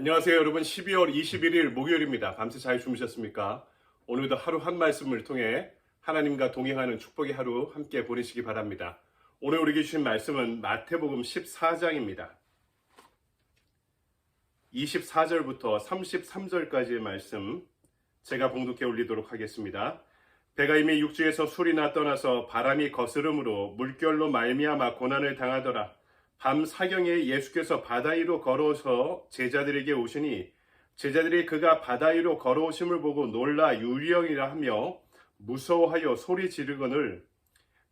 안녕하세요 여러분. 12월 21일 목요일입니다. 밤새 잘 주무셨습니까? 오늘도 하루 한 말씀을 통해 하나님과 동행하는 축복의 하루 함께 보내시기 바랍니다. 오늘 우리에게 주신 말씀은 마태복음 14장입니다. 24절부터 33절까지의 말씀 제가 봉독해 올리도록 하겠습니다. 배가 이미 육지에서 술이나 떠나서 바람이 거스름으로 물결로 말미암아 고난을 당하더라. 밤 사경에 예수께서 바다 위로 걸어서 제자들에게 오시니 제자들이 그가 바다 위로 걸어오심을 보고 놀라 유령이라 하며 무서워하여 소리 지르거늘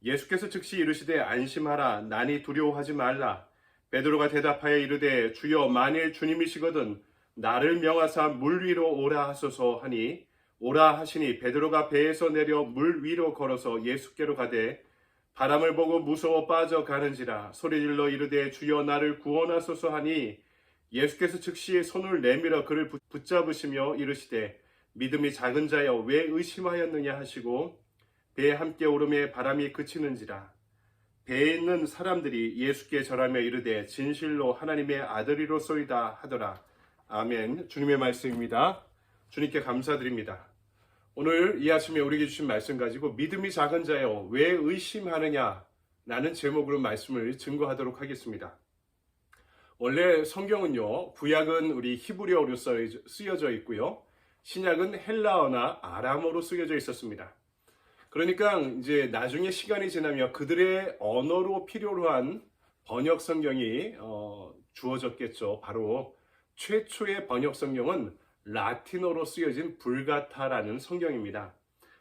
예수께서 즉시 이르시되 안심하라 나니 두려워하지 말라. 베드로가 대답하여 이르되 주여 만일 주님이시거든 나를 명하사 물 위로 오라 하소서 하니 오라 하시니 베드로가 배에서 내려 물 위로 걸어서 예수께로 가되 바람을 보고 무서워 빠져가는지라 소리질러 이르되 주여 나를 구원하소서 하니 예수께서 즉시 손을 내밀어 그를 붙잡으시며 이르시되 믿음이 작은 자여 왜 의심하였느냐 하시고 배에 함께 오름에 바람이 그치는지라. 배에 있는 사람들이 예수께 절하며 이르되 진실로 하나님의 아들이로소이다 하더라. 아멘. 주님의 말씀입니다. 주님께 감사드립니다. 오늘 이 아침에 우리에게 주신 말씀 가지고 믿음이 작은 자여 왜 의심하느냐 라는 제목으로 말씀을 증거하도록 하겠습니다. 원래 성경은요, 구약은 우리 히브리어로 쓰여져 있고요, 신약은 헬라어나 아람어로 쓰여져 있었습니다. 그러니까 이제 나중에 시간이 지나며 그들의 언어로 필요로 한 번역 성경이 주어졌겠죠. 바로 최초의 번역 성경은 라틴어로 쓰여진 불가타라는 성경입니다.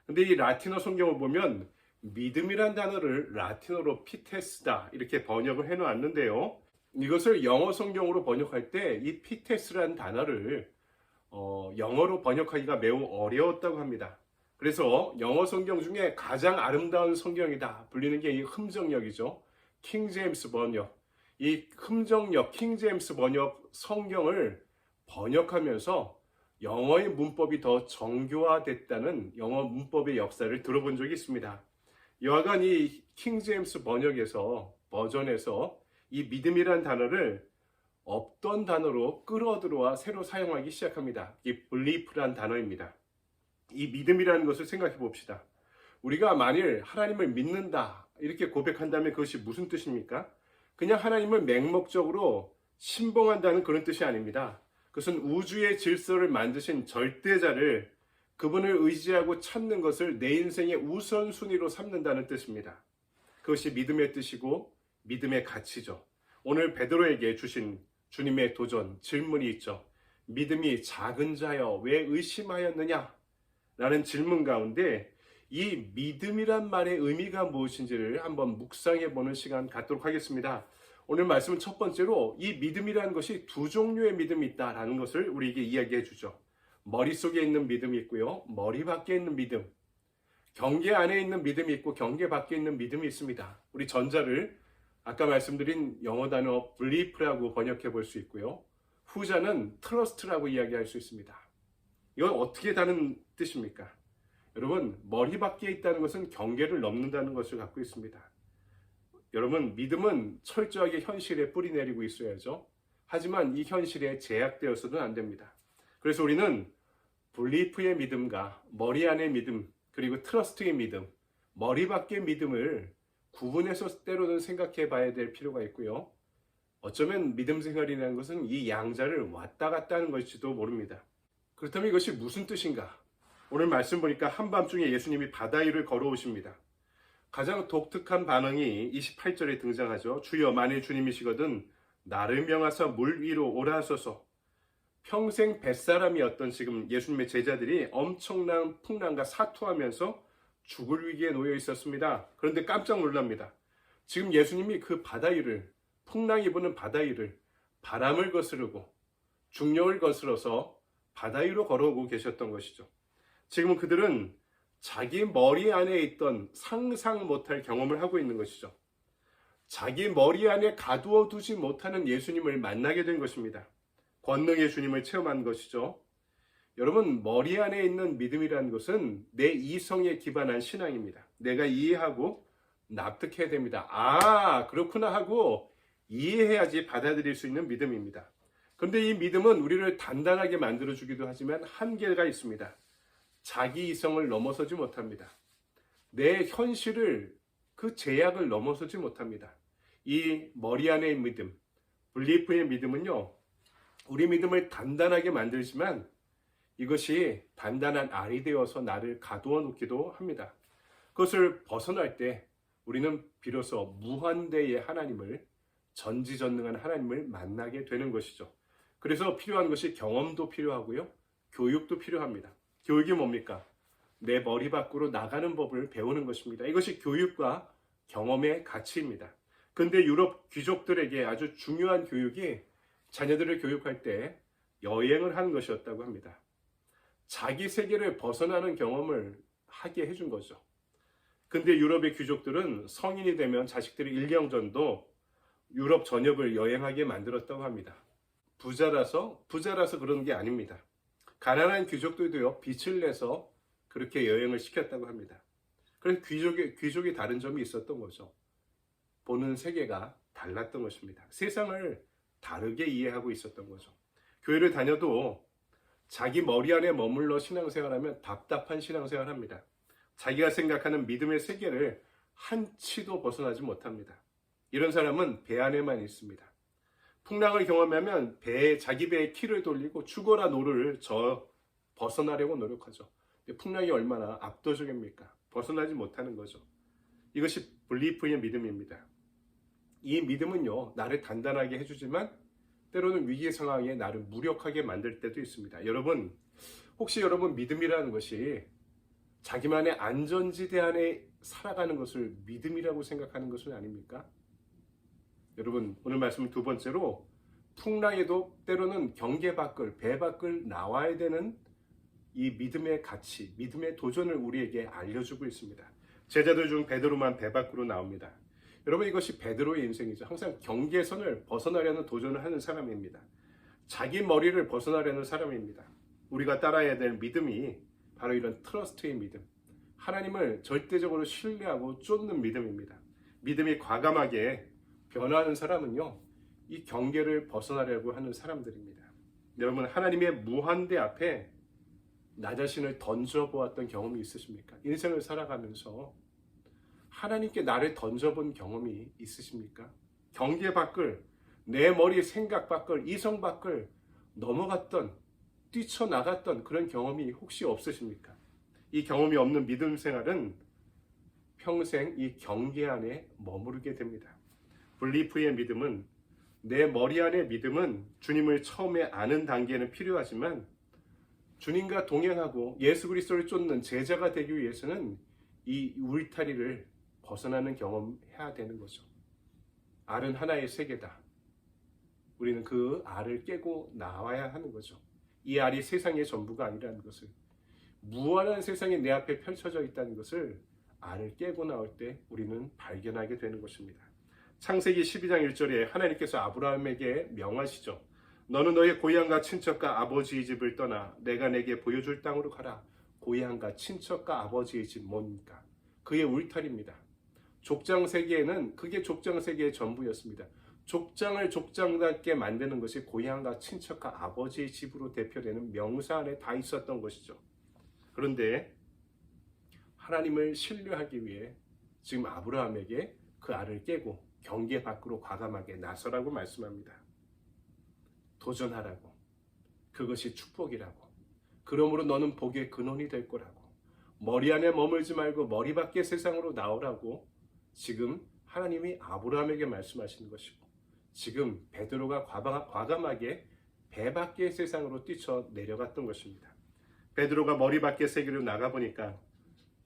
근데 이 라틴어 성경을 보면 믿음이란 단어를 라틴어로 피테스다 이렇게 번역을 해놓았는데요. 이것을 영어 성경으로 번역할 때 이 피테스라는 단어를 영어로 번역하기가 매우 어려웠다고 합니다. 그래서 영어 성경 중에 가장 아름다운 성경이다 불리는 게 이 흠정역이죠. 킹제임스 번역. 이 흠정역 킹제임스 번역 성경을 번역하면서 영어의 문법이 더 정교화됐다는 영어 문법의 역사를 들어본 적이 있습니다. 여하간 이 킹제임스 버전에서 이 믿음이란 단어를 없던 단어로 끌어들어와 새로 사용하기 시작합니다. 이 belief란 단어입니다. 이 믿음이라는 것을 생각해 봅시다. 우리가 만일 하나님을 믿는다 이렇게 고백한다면 그것이 무슨 뜻입니까? 그냥 하나님을 맹목적으로 신봉한다는 그런 뜻이 아닙니다. 그것은 우주의 질서를 만드신 절대자를 그분을 의지하고 찾는 것을 내 인생의 우선순위로 삼는다는 뜻입니다. 그것이 믿음의 뜻이고 믿음의 가치죠. 오늘 베드로에게 주신 주님의 도전, 질문이 있죠. 믿음이 작은 자여 왜 의심하였느냐? 라는 질문 가운데 이 믿음이란 말의 의미가 무엇인지를 한번 묵상해보는 시간 갖도록 하겠습니다. 오늘 말씀은 첫 번째로 이 믿음이라는 것이 두 종류의 믿음이 있다라는 것을 우리에게 이야기해 주죠. 머릿속에 있는 믿음이 있고요. 머리 밖에 있는 믿음. 경계 안에 있는 믿음이 있고 경계 밖에 있는 믿음이 있습니다. 우리 전자를 아까 말씀드린 영어 단어 belief라고 번역해 볼 수 있고요. 후자는 trust라고 이야기할 수 있습니다. 이건 어떻게 다른 뜻입니까? 여러분, 머리 밖에 있다는 것은 경계를 넘는다는 것을 갖고 있습니다. 여러분, 믿음은 철저하게 현실에 뿌리내리고 있어야죠. 하지만 이 현실에 제약되어서는 안 됩니다. 그래서 우리는 belief의 믿음과 머리 안의 믿음, 그리고 trust의 믿음, 머리 밖의 믿음을 구분해서 때로는 생각해 봐야 될 필요가 있고요. 어쩌면 믿음 생활이라는 것은 이 양자를 왔다 갔다 하는 것일지도 모릅니다. 그렇다면 이것이 무슨 뜻인가? 오늘 말씀 보니까 한밤중에 예수님이 바다 위를 걸어오십니다. 가장 독특한 반응이 28절에 등장하죠. 주여 만일 주님이시거든 나를 명하사 물 위로 오라 하소서. 평생 뱃사람이었던 지금 예수님의 제자들이 엄청난 풍랑과 사투하면서 죽을 위기에 놓여 있었습니다. 그런데 깜짝 놀랍니다. 지금 예수님이 그 바다 위를, 풍랑이 부는 바다 위를 바람을 거스르고 중력을 거스러서 바다 위로 걸어오고 계셨던 것이죠. 지금 그들은 자기 머리 안에 있던 상상 못할 경험을 하고 있는 것이죠. 자기 머리 안에 가두어 두지 못하는 예수님을 만나게 된 것입니다. 권능의 주님을 체험한 것이죠. 여러분, 머리 안에 있는 믿음이라는 것은 내 이성에 기반한 신앙입니다. 내가 이해하고 납득해야 됩니다. 아, 그렇구나 하고 이해해야지 받아들일 수 있는 믿음입니다. 그런데 이 믿음은 우리를 단단하게 만들어주기도 하지만 한계가 있습니다. 자기 이성을 넘어서지 못합니다. 내 현실을, 그 제약을 넘어서지 못합니다. 이 머리 안의 믿음, 블리프의 믿음은요, 우리 믿음을 단단하게 만들지만 이것이 단단한 알이 되어서 나를 가두어 놓기도 합니다. 그것을 벗어날 때 우리는 비로소 무한대의 하나님을, 전지전능한 하나님을 만나게 되는 것이죠. 그래서 필요한 것이 경험도 필요하고요, 교육도 필요합니다. 교육이 뭡니까? 내 머리 밖으로 나가는 법을 배우는 것입니다. 이것이 교육과 경험의 가치입니다. 근데 유럽 귀족들에게 아주 중요한 교육이 자녀들을 교육할 때 여행을 하는 것이었다고 합니다. 자기 세계를 벗어나는 경험을 하게 해준 거죠. 근데 유럽의 귀족들은 성인이 되면 자식들이 1년 전도 유럽 전역을 여행하게 만들었다고 합니다. 부자라서 그러는 게 아닙니다. 가난한 귀족들도요, 빚을 내서 그렇게 여행을 시켰다고 합니다. 그래서 귀족이 다른 점이 있었던 거죠. 보는 세계가 달랐던 것입니다. 세상을 다르게 이해하고 있었던 거죠. 교회를 다녀도 자기 머리 안에 머물러 신앙생활하면 답답한 신앙생활합니다. 자기가 생각하는 믿음의 세계를 한치도 벗어나지 못합니다. 이런 사람은 배 안에만 있습니다. 풍랑을 경험하면 자기 배에 키를 돌리고 죽어라 노를 벗어나려고 노력하죠. 풍랑이 얼마나 압도적입니까? 벗어나지 못하는 거죠. 이것이 블리프의 믿음입니다. 이 믿음은요, 나를 단단하게 해주지만 때로는 위기 상황에 나를 무력하게 만들 때도 있습니다. 여러분, 혹시 여러분 믿음이라는 것이 자기만의 안전지대 안에 살아가는 것을 믿음이라고 생각하는 것은 아닙니까? 여러분, 오늘 말씀 두 번째로 풍랑에도 때로는 경계 밖을, 배 밖을 나와야 되는 이 믿음의 가치, 믿음의 도전을 우리에게 알려주고 있습니다. 제자들 중 베드로만 배 밖으로 나옵니다. 여러분, 이것이 베드로의 인생이죠. 항상 경계선을 벗어나려는 도전을 하는 사람입니다. 자기 머리를 벗어나려는 사람입니다. 우리가 따라야 될 믿음이 바로 이런 트러스트의 믿음, 하나님을 절대적으로 신뢰하고 쫓는 믿음입니다. 믿음이 과감하게 변화하는 사람은요, 이 경계를 벗어나려고 하는 사람들입니다. 여러분, 하나님의 무한대 앞에 나 자신을 던져보았던 경험이 있으십니까? 인생을 살아가면서 하나님께 나를 던져본 경험이 있으십니까? 경계 밖을, 내 머리 생각 밖을, 이성 밖을 넘어갔던, 뛰쳐나갔던 그런 경험이 혹시 없으십니까? 이 경험이 없는 믿음 생활은 평생 이 경계 안에 머무르게 됩니다. 블리프의 믿음은, 내 머리 안의 믿음은 주님을 처음에 아는 단계는 필요하지만 주님과 동행하고 예수 그리스도를 쫓는 제자가 되기 위해서는 이 울타리를 벗어나는 경험해야 되는 거죠. 알은 하나의 세계다. 우리는 그 알을 깨고 나와야 하는 거죠. 이 알이 세상의 전부가 아니라는 것을, 무한한 세상이 내 앞에 펼쳐져 있다는 것을 알을 깨고 나올 때 우리는 발견하게 되는 것입니다. 창세기 12장 1절에 하나님께서 아브라함에게 명하시죠. 너는 너의 고향과 친척과 아버지의 집을 떠나 내가 내게 보여줄 땅으로 가라. 고향과 친척과 아버지의 집 뭡니까? 그의 울타리입니다. 족장 세계에는 그게 족장 세계의 전부였습니다. 족장을 족장답게 만드는 것이 고향과 친척과 아버지의 집으로 대표되는 명사 안에 다 있었던 것이죠. 그런데 하나님을 신뢰하기 위해 지금 아브라함에게 그 알을 깨고 경계 밖으로 과감하게 나서라고 말씀합니다. 도전하라고. 그것이 축복이라고. 그러므로 너는 복의 근원이 될 거라고. 머리 안에 머물지 말고 머리 밖의 세상으로 나오라고 지금 하나님이 아브라함에게 말씀하시는 것이고, 지금 베드로가 과감하게 배 밖의 세상으로 뛰쳐 내려갔던 것입니다. 베드로가 머리 밖의 세계로 나가보니까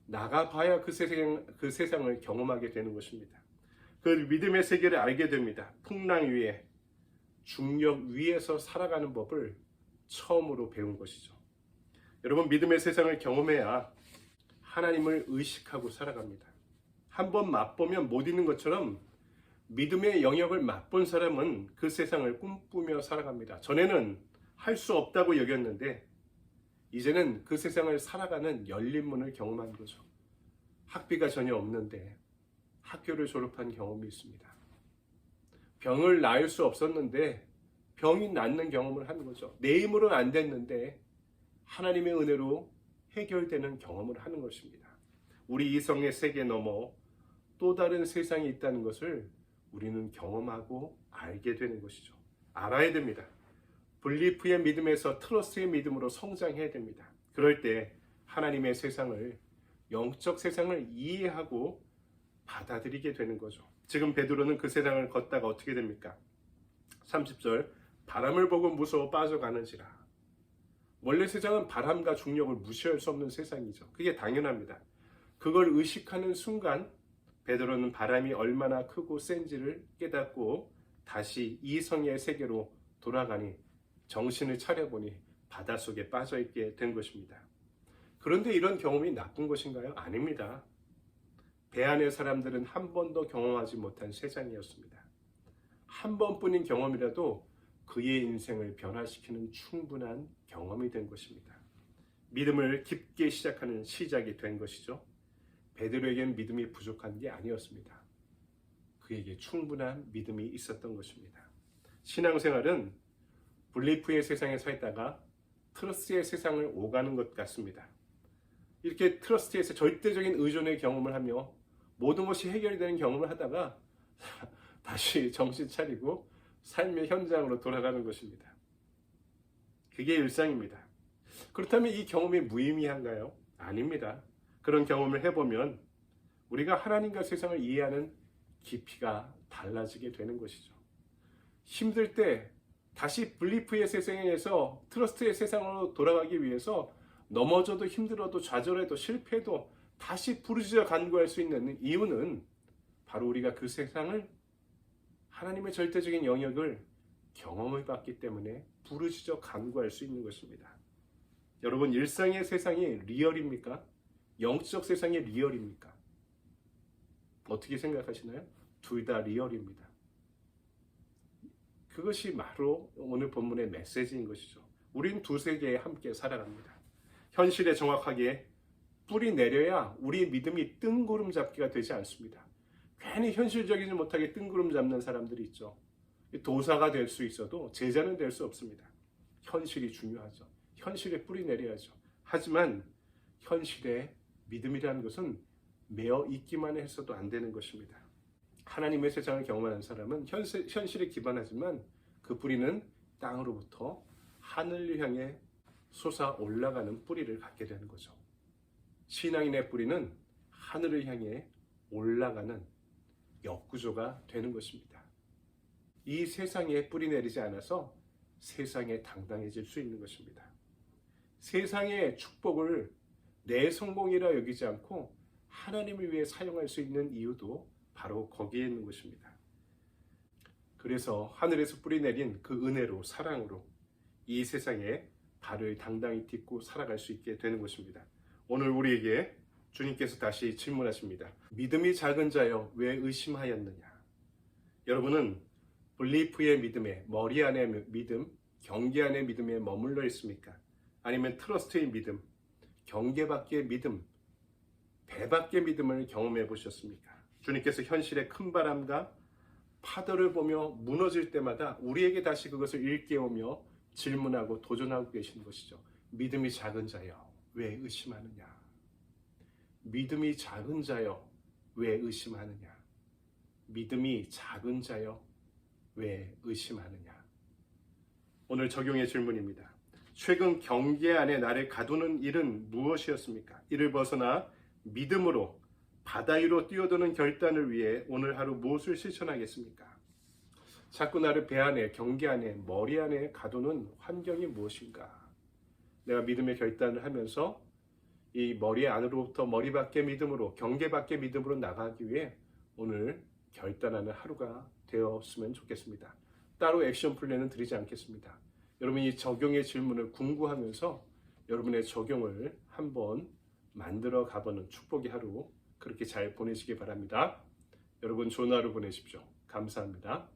나가봐야 그 세상을 경험하게 되는 것입니다. 그 믿음의 세계를 알게 됩니다. 풍랑 위에, 중력 위에서 살아가는 법을 처음으로 배운 것이죠. 여러분, 믿음의 세상을 경험해야 하나님을 의식하고 살아갑니다. 한번 맛보면 못 잊는 것처럼 믿음의 영역을 맛본 사람은 그 세상을 꿈꾸며 살아갑니다. 전에는 할 수 없다고 여겼는데 이제는 그 세상을 살아가는 열린 문을 경험한 거죠. 학비가 전혀 없는데 학교를 졸업한 경험이 있습니다. 병을 나을 수 없었는데 병이 낫는 경험을 하는 거죠. 내 힘으로는 안 됐는데 하나님의 은혜로 해결되는 경험을 하는 것입니다. 우리 이성의 세계 넘어 또 다른 세상이 있다는 것을 우리는 경험하고 알게 되는 것이죠. 알아야 됩니다. 블리프의 믿음에서 트러스트의 믿음으로 성장해야 됩니다. 그럴 때 하나님의 세상을, 영적 세상을 이해하고 받아들이게 되는 거죠. 지금 베드로는 그 세상을 걷다가 어떻게 됩니까? 30절, 바람을 보고 무서워 빠져가는지라. 원래 세상은 바람과 중력을 무시할 수 없는 세상이죠. 그게 당연합니다. 그걸 의식하는 순간 베드로는 바람이 얼마나 크고 센지를 깨닫고 다시 이성의 세계로 돌아가니 정신을 차려보니 바닷속에 빠져있게 된 것입니다. 그런데 이런 경험이 나쁜 것인가요? 아닙니다. 배 안의 사람들은 한 번도 경험하지 못한 세상이었습니다. 한 번뿐인 경험이라도 그의 인생을 변화시키는 충분한 경험이 된 것입니다. 믿음을 깊게 시작하는 시작이 된 것이죠. 베드로에겐 믿음이 부족한 게 아니었습니다. 그에게 충분한 믿음이 있었던 것입니다. 신앙생활은 블리프의 세상에 서 있다가 트러스트의 세상을 오가는 것 같습니다. 이렇게 트러스트에서 절대적인 의존의 경험을 하며 모든 것이 해결되는 경험을 하다가 다시 정신 차리고 삶의 현장으로 돌아가는 것입니다. 그게 일상입니다. 그렇다면 이 경험이 무의미한가요? 아닙니다. 그런 경험을 해보면 우리가 하나님과 세상을 이해하는 깊이가 달라지게 되는 것이죠. 힘들 때 다시 블리프의 세상에서 트러스트의 세상으로 돌아가기 위해서 넘어져도 힘들어도 좌절해도 실패해도 다시 부르짖어 간구할 수 있는 이유는 바로 우리가 그 세상을, 하나님의 절대적인 영역을 경험해 봤기 때문에 부르짖어 간구할 수 있는 것입니다. 여러분, 일상의 세상이 리얼입니까? 영적 세상이 리얼입니까? 어떻게 생각하시나요? 둘 다 리얼입니다. 그것이 바로 오늘 본문의 메시지인 것이죠. 우린 두 세계에 함께 살아갑니다. 현실에 정확하게 뿌리 내려야 우리 믿음이 뜬구름 잡기가 되지 않습니다. 괜히 현실적이지 못하게 뜬구름 잡는 사람들이 있죠. 도사가 될 수 있어도 제자는 될 수 없습니다. 현실이 중요하죠. 현실에 뿌리 내려야죠. 하지만 현실에 믿음이라는 것은 매어 있기만 해서도 안 되는 것입니다. 하나님의 세상을 경험하는 사람은 현실에 기반하지만 그 뿌리는 땅으로부터 하늘을 향해 솟아 올라가는 뿌리를 갖게 되는 거죠. 신앙인의 뿌리는 하늘을 향해 올라가는 역구조가 되는 것입니다. 이 세상에 뿌리 내리지 않아서 세상에 당당해질 수 있는 것입니다. 세상의 축복을 내 성공이라 여기지 않고 하나님을 위해 사용할 수 있는 이유도 바로 거기에 있는 것입니다. 그래서 하늘에서 뿌리 내린 그 은혜로, 사랑으로 이 세상에 발을 당당히 딛고 살아갈 수 있게 되는 것입니다. 오늘 우리에게 주님께서 다시 질문하십니다. 믿음이 작은 자여 왜 의심하였느냐? 여러분은 블리프의 믿음에, 머리 안의 믿음, 경계 안의 믿음에 머물러 있습니까? 아니면 트러스트의 믿음, 경계 밖의 믿음, 배 밖의 믿음을 경험해 보셨습니까? 주님께서 현실의 큰 바람과 파도를 보며 무너질 때마다 우리에게 다시 그것을 일깨우며 질문하고 도전하고 계시는 것이죠. 믿음이 작은 자여 왜 의심하느냐? 믿음이 작은 자여 왜 의심하느냐? 믿음이 작은 자여 왜 의심하느냐? 오늘 적용의 질문입니다. 최근 경계 안에 나를 가두는 일은 무엇이었습니까? 이를 벗어나 믿음으로 바다 위로 뛰어드는 결단을 위해 오늘 하루 무엇을 실천하겠습니까? 자꾸 나를 배 안에, 경계 안에, 머리 안에 가두는 환경이 무엇인가? 내가 믿음의 결단을 하면서 이 머리 안으로부터 머리 밖의 믿음으로, 경계 밖의 믿음으로 나가기 위해 오늘 결단하는 하루가 되었으면 좋겠습니다. 따로 액션 플랜은 드리지 않겠습니다. 여러분이 적용의 질문을 궁구하면서 여러분의 적용을 한번 만들어 가보는 축복의 하루, 그렇게 잘 보내시기 바랍니다. 여러분 좋은 하루 보내십시오. 감사합니다.